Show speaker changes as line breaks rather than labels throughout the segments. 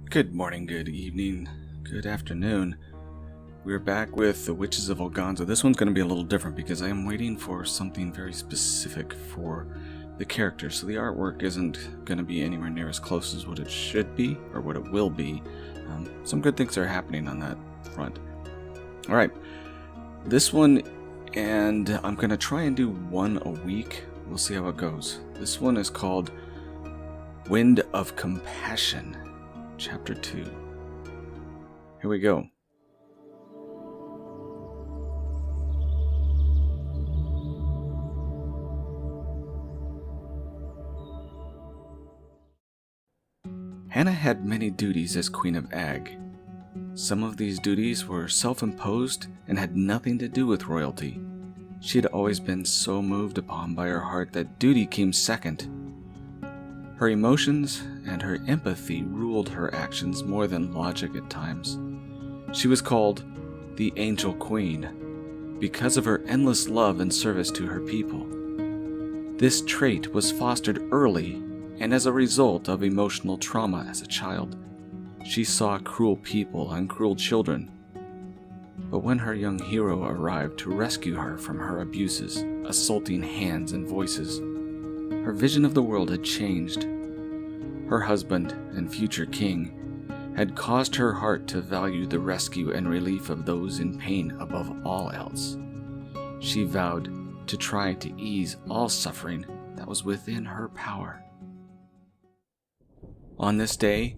Good morning, good evening, good afternoon. We're back with the Witches of Ulgansah. This one's going to be a little different because I am waiting for something very specific for the characters. So the artwork isn't going to be anywhere near as close as what it should be or what it will be. Some good things are happening on that front. Alright, this one, and I'm going to try and do one a week. We'll see how it goes. This one is called Wind of Compassion, Chapter 2. Here we go. Hannah had many duties as Queen of Ag. Some of these duties were self-imposed and had nothing to do with royalty. She had always been so moved upon by her heart that duty came second. Her emotions and her empathy ruled her actions more than logic at times. She was called the Angel Queen because of her endless love and service to her people. This trait was fostered early and as a result of emotional trauma as a child. She saw cruel people and cruel children. But when her young hero arrived to rescue her from her abuses, assaulting hands and voices, her vision of the world had changed. Her husband and future king had caused her heart to value the rescue and relief of those in pain above all else. She vowed to try to ease all suffering that was within her power. On this day,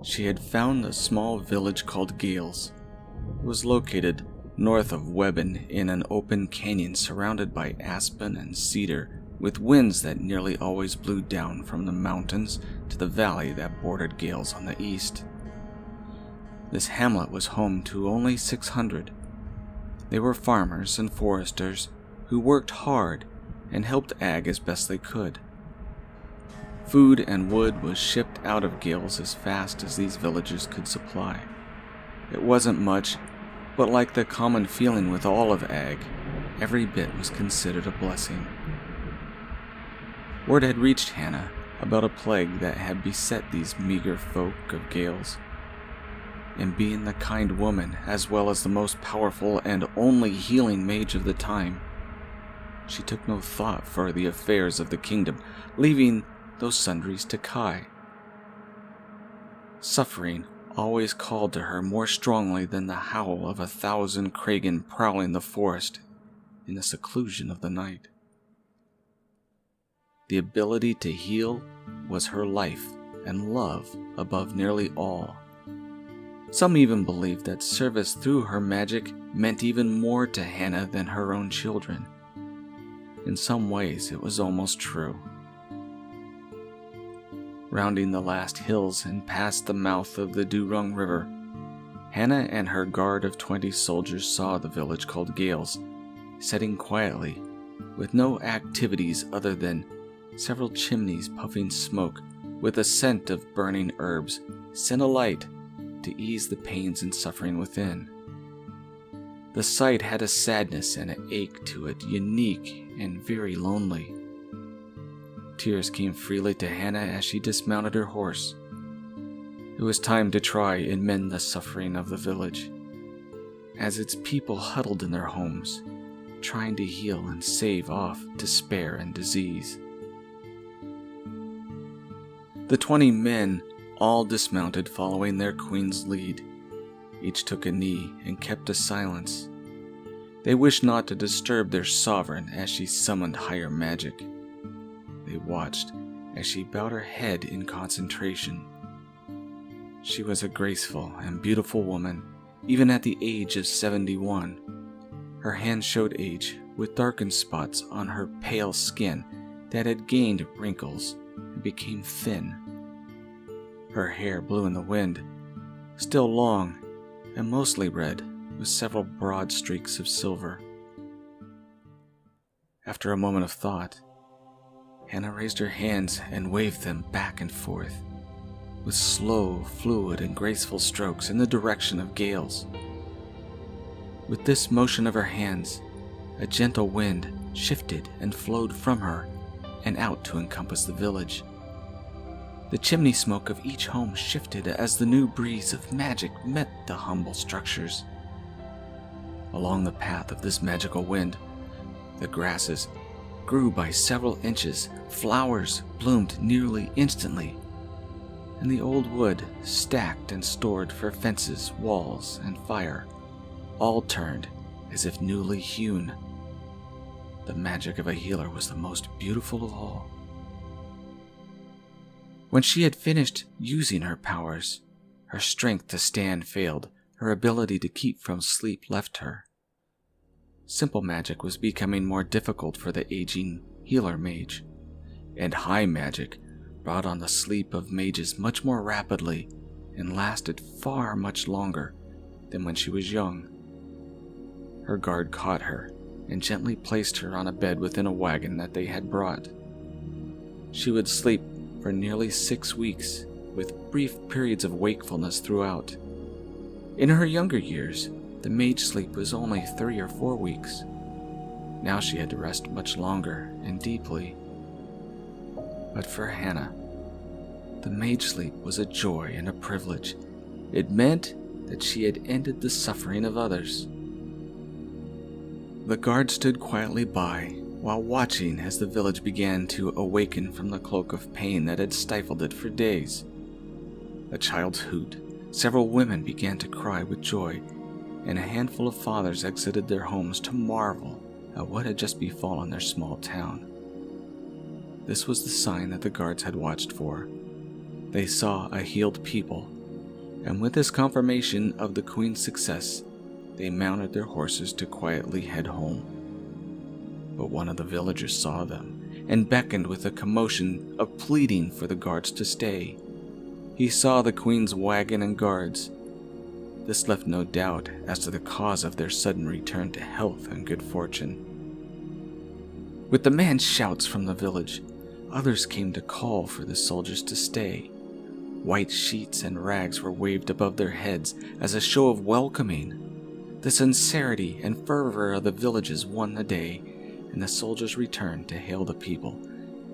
she had found a small village called Gales. It was located north of Webben in an open canyon surrounded by aspen and cedar, with winds that nearly always blew down from the mountains to the valley that bordered Gales on the east. This hamlet was home to only 600. They were farmers and foresters who worked hard and helped Ag as best they could. Food and wood was shipped out of Gales as fast as these villages could supply. It wasn't much, but like the common feeling with all of Ag, every bit was considered a blessing. Word had reached Hannah about a plague that had beset these meager folk of Gales. And being the kind woman, as well as the most powerful and only healing mage of the time, she took no thought for the affairs of the kingdom, leaving those sundries to Kai. Suffering always called to her more strongly than the howl of 1,000 kragan prowling the forest in the seclusion of the night. The ability to heal was her life and love above nearly all. Some even believed that service through her magic meant even more to Hannah than her own children. In some ways, it was almost true. Rounding the last hills and past the mouth of the Durung River, Hannah and her guard of 20 soldiers saw the village called Gales, setting quietly, with no activities other than several chimneys puffing smoke with a scent of burning herbs sent a light to ease the pains and suffering within. The sight had a sadness and an ache to it, unique and very lonely. Tears came freely to Hannah as she dismounted her horse. It was time to try and mend the suffering of the village, as its people huddled in their homes, trying to heal and save off despair and disease. The 20 men all dismounted following their queen's lead. Each took a knee and kept a silence. They wished not to disturb their sovereign as she summoned higher magic. They watched as she bowed her head in concentration. She was a graceful and beautiful woman, even at the age of 71. Her hands showed age, with darkened spots on her pale skin that had gained wrinkles and became thin. Her hair blew in the wind, still long and mostly red, with several broad streaks of silver. After a moment of thought, Hannah raised her hands and waved them back and forth, with slow, fluid, and graceful strokes in the direction of Gales. With this motion of her hands, a gentle wind shifted and flowed from her and out to encompass the village. The chimney smoke of each home shifted as the new breeze of magic met the humble structures. Along the path of this magical wind, the grasses grew by several inches, flowers bloomed nearly instantly, and the old wood, stacked and stored for fences, walls, and fire, all turned as if newly hewn. The magic of a healer was the most beautiful of all. When she had finished using her powers, her strength to stand failed, her ability to keep from sleep left her. Simple magic was becoming more difficult for the aging healer mage, and high magic brought on the sleep of mages much more rapidly and lasted far much longer than when she was young. Her guard caught her and gently placed her on a bed within a wagon that they had brought. She would sleep for nearly 6 weeks, with brief periods of wakefulness throughout. In her younger years, the mage sleep was only 3 or 4 weeks. Now she had to rest much longer and deeply. But for Hannah, the mage sleep was a joy and a privilege. It meant that she had ended the suffering of others. The guard stood quietly by while watching as the village began to awaken from the cloak of pain that had stifled it for days. A child's hoot, several women began to cry with joy, and a handful of fathers exited their homes to marvel at what had just befallen their small town. This was the sign that the guards had watched for. They saw a healed people, and with this confirmation of the queen's success, they mounted their horses to quietly head home. But one of the villagers saw them and beckoned with a commotion of pleading for the guards to stay. He saw the queen's wagon and guards. This left no doubt as to the cause of their sudden return to health and good fortune. With the man's shouts from the village, others came to call for the soldiers to stay. White sheets and rags were waved above their heads as a show of welcoming. The sincerity and fervor of the villages won the day, and the soldiers returned to hail the people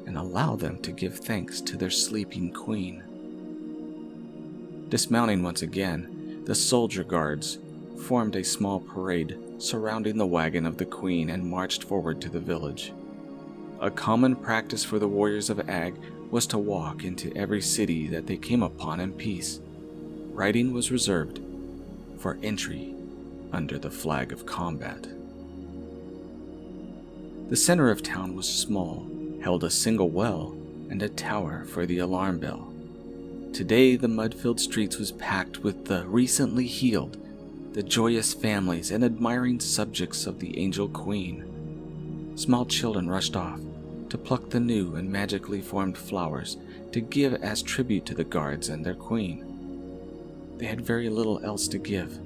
and allow them to give thanks to their sleeping queen. Dismounting once again, the soldier guards formed a small parade surrounding the wagon of the queen and marched forward to the village. A common practice for the warriors of Ag was to walk into every city that they came upon in peace. Riding was reserved for entry under the flag of combat. The center of town was small, held a single well and a tower for the alarm bell. Today, the mud-filled streets was packed with the recently healed, the joyous families and admiring subjects of the Angel Queen. Small children rushed off to pluck the new and magically formed flowers to give as tribute to the guards and their queen. They had very little else to give,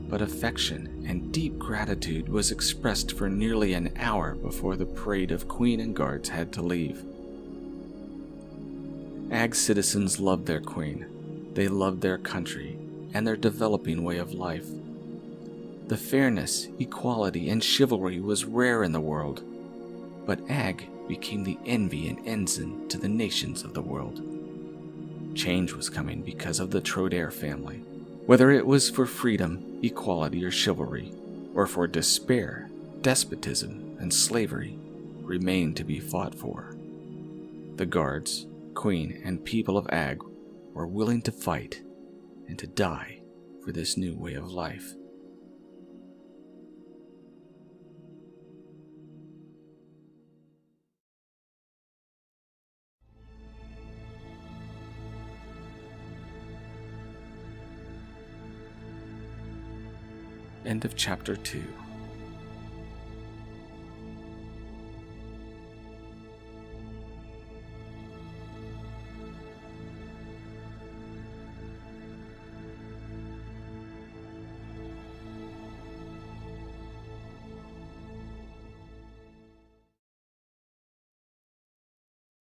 but affection and deep gratitude was expressed for nearly an hour before the parade of queen and guards had to leave. Ag citizens loved their queen. They loved their country and their developing way of life. The fairness, equality, and chivalry was rare in the world, but Ag became the envy and ensign to the nations of the world. Change was coming because of the Trodaire family. Whether it was for freedom, equality, or chivalry, or for despair, despotism, and slavery, remained to be fought for. The guards, queen, and people of Ag were willing to fight and to die for this new way of life. End of Chapter 2.